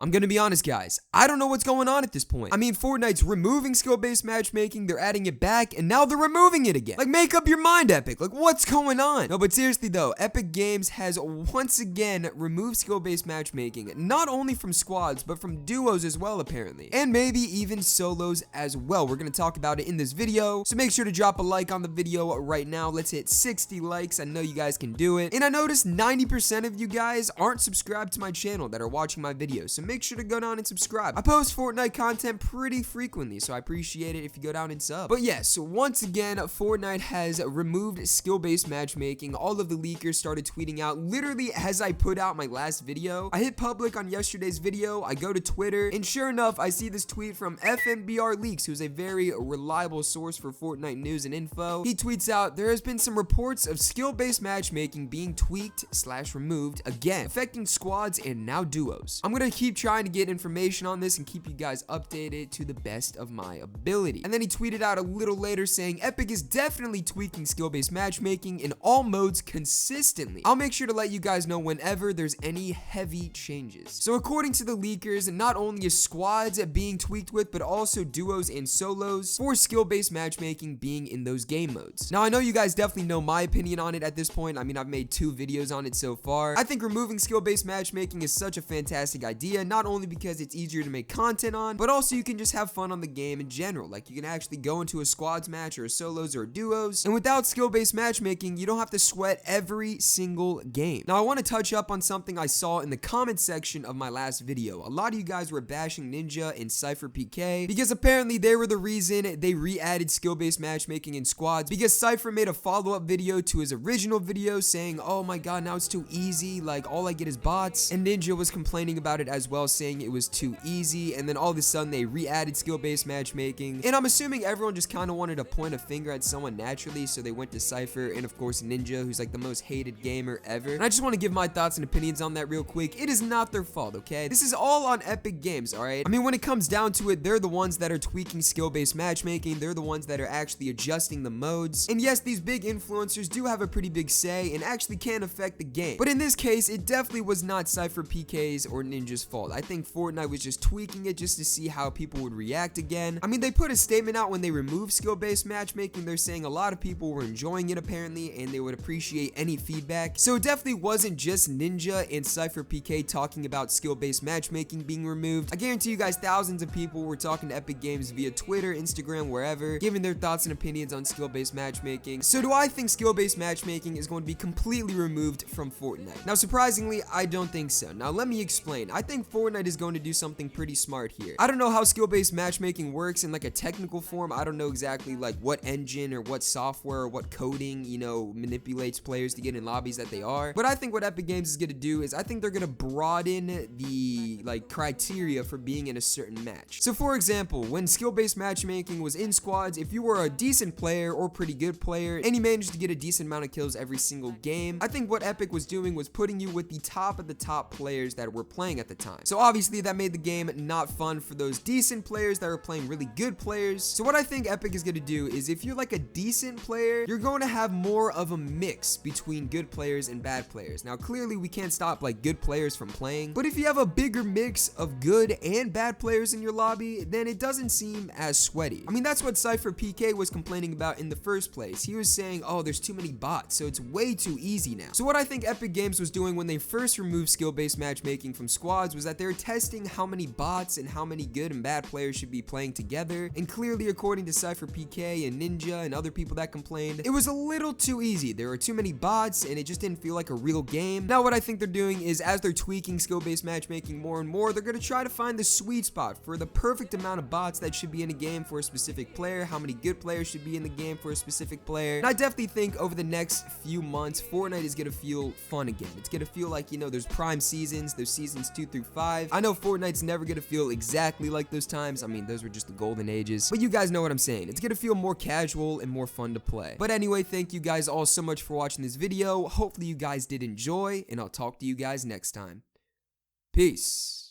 I'm gonna be honest, guys, I don't know what's going on at this point. I mean, Fortnite's removing skill-based matchmaking, they're adding it back, and now they're removing it again. Like, make up your mind, Epic. Like, what's going on? No, but seriously though, Epic Games has once again removed skill-based matchmaking, not only from squads, but from duos as well, apparently. And maybe even solos as well. We're gonna talk about it in this video, so make sure to drop a like on the video right now. Let's hit 60 likes. I know you guys can do it. And I noticed 90% of you guys aren't subscribed to my channel that are watching my videos, so make sure to go down and subscribe. I post Fortnite content pretty frequently, so I appreciate it if you go down and sub. But yes, once again, Fortnite has removed skill-based matchmaking. All of the leakers started tweeting out literally as I put out my last video. I hit public on yesterday's video, I go to Twitter, and sure enough, I see this tweet from FMBR Leaks, who's a very reliable source for Fortnite news and info. He tweets out, there has been some reports of skill-based matchmaking being tweaked/removed again, affecting squads and now duos. I'm gonna keep trying to get information on this and keep you guys updated to the best of my ability. And then he tweeted out a little later saying, Epic is definitely tweaking skill-based matchmaking in all modes consistently. I'll make sure to let you guys know whenever there's any heavy changes. So according to the leakers, not only is squads being tweaked with, but also duos and solos for skill-based matchmaking being in those game modes. Now I know you guys definitely know my opinion on it at this point. I mean, I've made 2 videos on it so far. I think removing skill-based matchmaking is such a fantastic idea, not only because it's easier to make content on, but also you can just have fun on the game in general. Like, you can actually go into a squads match or a solos or a duos, and without skill-based matchmaking, you don't have to sweat every single game. Now I want to touch up on something I saw in the comment section of my last video. A lot of you guys were bashing Ninja and Cypher PK because apparently they were the reason they re-added skill-based matchmaking in squads, because Cypher made a follow-up video to his original video saying, oh my god, now it's too easy, like all I get is bots, and Ninja was complaining about it as well, saying it was too easy, and then all of a sudden they re-added skill-based matchmaking, and I'm assuming everyone just kind of wanted to point a finger at someone naturally, so they went to Cypher and of course Ninja, who's like the most hated gamer ever. And I just want to give my thoughts and opinions on that real quick. It is not their fault, okay? This is all on Epic Games, alright? I mean, when it comes down to it, they're the ones that are tweaking skill-based matchmaking, they're the ones that are actually adjusting the modes, and yes, these big influencers do have a pretty big say and actually can affect the game, but in this case, it definitely was not Cypher PK's or Ninja's fault. I think Fortnite was just tweaking it just to see how people would react again. I mean, they put a statement out when they removed skill-based matchmaking. They're saying a lot of people were enjoying it apparently, and they would appreciate any feedback. So it definitely wasn't just Ninja and Cypher PK talking about skill-based matchmaking being removed. I guarantee you guys thousands of people were talking to Epic Games via Twitter, Instagram, wherever, giving their thoughts and opinions on skill-based matchmaking. So do I think skill-based matchmaking is going to be completely removed from Fortnite? Now, surprisingly, I don't think so. Now, let me explain. I think Fortnite is going to do something pretty smart here. I don't know how skill-based matchmaking works in like a technical form. I don't know exactly like what engine or what software or what coding, you know, manipulates players to get in lobbies that they are. But I think what Epic Games is going to do is I think they're going to broaden the like criteria for being in a certain match. So for example, when skill-based matchmaking was in squads, if you were a decent player or pretty good player and you managed to get a decent amount of kills every single game, I think what Epic was doing was putting you with the top of the top players that were playing at the time. So obviously that made the game not fun for those decent players that were playing really good players. So what I think Epic is going to do is if you're like a decent player, you're going to have more of a mix between good players and bad players. Now clearly we can't stop like good players from playing, but if you have a bigger mix of good and bad players in your lobby, then it doesn't seem as sweaty. I mean, that's what Cypher PK was complaining about in the first place. He was saying, oh, there's too many bots, so it's way too easy now. So what I think Epic Games was doing when they first removed skill-based matchmaking from squads was that they were testing how many bots and how many good and bad players should be playing together, and clearly according to Cypher PK and Ninja and other people that complained, it was a little too easy. There were too many bots and it just didn't feel like a real game. Now what I think they're doing is as they're tweaking skill-based matchmaking more and more, they're going to try to find the sweet spot for the perfect amount of bots that should be in a game for a specific player, how many good players should be in the game for a specific player. And I definitely think over the next few months, Fortnite is going to feel fun again. It's going to feel like, you know, there's prime seasons, there's seasons 2 through 5. I know Fortnite's never going to feel exactly like those times. I mean, those were just the golden ages, but you guys know what I'm saying. It's going to feel more casual and more fun to play. But anyway, thank you guys all so much for watching this video. Hopefully you guys did enjoy, and I'll talk to you guys next time. Peace.